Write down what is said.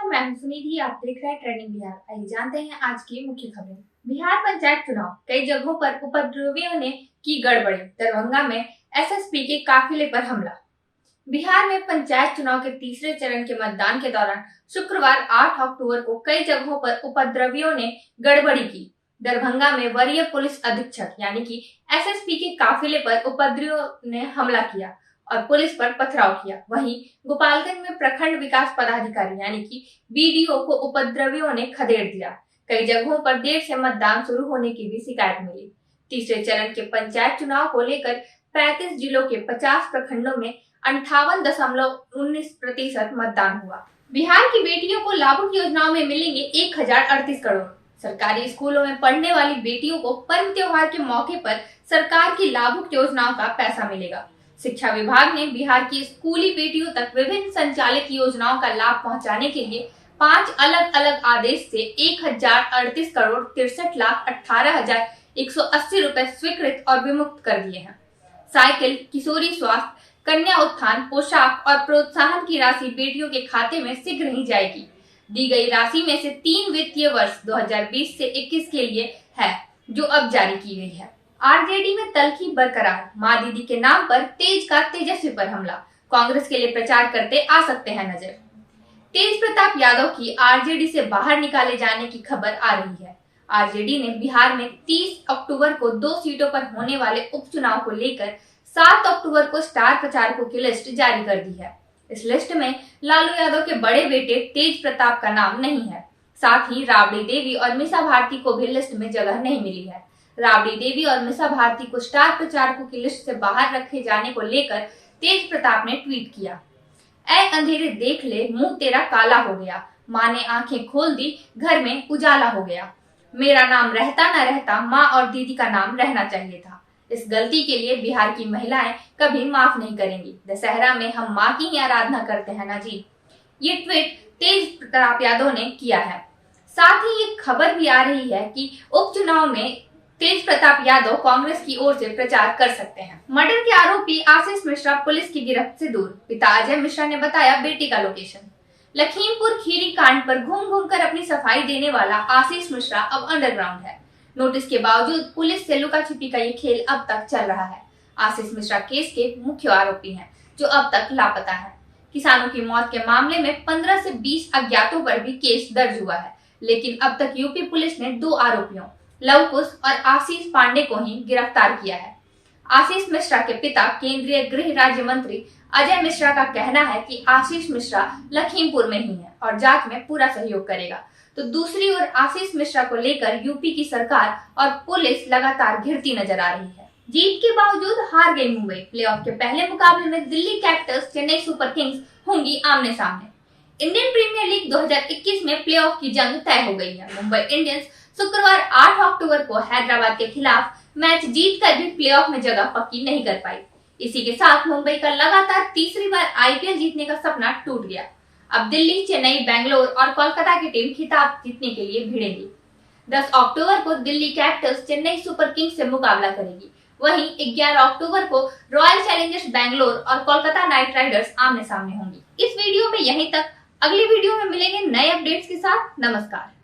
मैं हूं सुनिधि। आप देख रहे हैं ट्रेंडिंग बिहार। आइए जानते हैं आज की मुख्य खबरें। बिहार पंचायत चुनाव, कई जगहों पर उपद्रवियों ने की गड़बड़ी। दरभंगा में एसएसपी के काफिले पर हमला। बिहार में पंचायत चुनाव के तीसरे चरण के मतदान के दौरान शुक्रवार 8 अक्टूबर को कई जगहों पर उपद्रवियों ने गड़बड़ी की। दरभंगा में वरीय पुलिस अधीक्षक यानी कि एसएसपी के काफिले पर उपद्रवियों ने हमला किया और पुलिस पर पथराव किया। वहीं गोपालगंज में प्रखंड विकास पदाधिकारी यानी कि बीडीओ को उपद्रवियों ने खदेड़ दिया। कई जगहों पर देर से मतदान शुरू होने की भी शिकायत मिली। तीसरे चरण के पंचायत चुनाव को लेकर 35 जिलों के 50 प्रखंडों में 58.19% मतदान हुआ। बिहार की बेटियों को लाभुक योजनाओं में मिलेंगे 1038 करोड़। सरकारी स्कूलों में पढ़ने वाली बेटियों को पर्व त्योहार के मौके पर सरकार की लाभुक योजनाओं का पैसा मिलेगा। शिक्षा विभाग ने बिहार की स्कूली बेटियों तक विभिन्न संचालित योजनाओं का लाभ पहुंचाने के लिए 5 अलग अलग आदेश से 1038 करोड़ 63,18,180 रुपए स्वीकृत और विमुक्त कर दिए हैं। साइकिल, किशोरी स्वास्थ्य, कन्या उत्थान, पोशाक और प्रोत्साहन की राशि बेटियों के खाते में शीघ्र ही जाएगी। दी गई राशि में से 3 वित्तीय वर्ष 2020 से 21 के लिए है, जो अब जारी की गई है। आरजेडी में तल्खी बरकरार, मां दीदी के नाम पर तेज का तेजस्वी पर हमला। कांग्रेस के लिए प्रचार करते आ सकते हैं नजर। तेज प्रताप यादव की आरजेडी से बाहर निकाले जाने की खबर आ रही है। आरजेडी ने बिहार में 30 अक्टूबर को 2 सीटों पर होने वाले उपचुनाव को लेकर 7 अक्टूबर को स्टार प्रचारकों की लिस्ट जारी कर दी है। इस लिस्ट में लालू यादव के बड़े बेटे तेज प्रताप का नाम नहीं है। साथ ही राबड़ी देवी और मीसा भारती को भी लिस्ट में जगह नहीं मिली है। राबड़ी देवी और मीसा भारती को स्टार प्रचारकों की लिस्ट से बाहर रखे जाने को लेकर तेज प्रताप ने ट्वीट किया, ऐ अंधेरे देख ले, मुंह तेरा काला हो गया। माँ ने आंखें खोल दी, घर में उजाला हो गया। मेरा नाम रहता न रहता, माँ और दीदी का नाम रहना चाहिए था। इस गलती के लिए बिहार की महिलाएं कभी माफ नहीं करेंगी। दशहरा में हम माँ की ही आराधना करते हैं ना जी। ये ट्वीट तेज प्रताप यादव ने किया है। साथ ही ये खबर भी आ रही है कि उपचुनाव में तेज प्रताप यादव कांग्रेस की ओर से प्रचार कर सकते हैं। मर्डर के आरोपी आशीष मिश्रा पुलिस की गिरफ्त से दूर। पिता अजय मिश्रा ने बताया बेटी का लोकेशन। लखीमपुर खीरी कांड पर घूम घूम कर अपनी सफाई देने वाला आशीष मिश्रा अब अंडरग्राउंड है। नोटिस के बावजूद पुलिस से लुका छिपी का ये खेल अब तक चल रहा है। आशीष मिश्रा केस के मुख्य आरोपी हैं, जो अब तक लापता है। किसानों की मौत के मामले में 15 से 20 अज्ञातों पर भी केस दर्ज हुआ है, लेकिन अब तक यूपी पुलिस ने 2 आरोपियों लवकुश और आशीष पांडे को ही गिरफ्तार किया है। आशीष मिश्रा के पिता केंद्रीय गृह राज्य मंत्री अजय मिश्रा का कहना है कि आशीष मिश्रा लखीमपुर में ही है और जांच में पूरा सहयोग करेगा। तो दूसरी ओर आशीष मिश्रा को लेकर यूपी की सरकार और पुलिस लगातार घिरती नजर आ रही है। जीत के बावजूद हार गई मुंबई। प्लेऑफ के पहले मुकाबले में Delhi Capitals Chennai super Kings होंगी आमने सामने। इंडियन प्रीमियर लीग 2021 में प्लेऑफ की जंग तय हो गई है। मुंबई इंडियंस शुक्रवार 8 अक्टूबर को हैदराबाद के खिलाफ मैच जीतकर भी प्लेऑफ में जगह पक्की नहीं कर पाई। इसी के साथ मुंबई का लगातार तीसरी बार आईपीएल जीतने का सपना टूट गया। अब दिल्ली, चेन्नई, बेंगलोर और कोलकाता की टीम खिताब जीतने के लिए भिड़ेंगी। 10 अक्टूबर को Delhi Capitals Chennai super Kings से मुकाबला करेगी। वहीं 11 अक्टूबर को रॉयल चैलेंजर्स बेंगलोर और कोलकाता नाइट राइडर्स आमने सामने होंगी। इस वीडियो में यहीं तक। अगली वीडियो में मिलेंगे नए अपडेट्स के साथ। नमस्कार।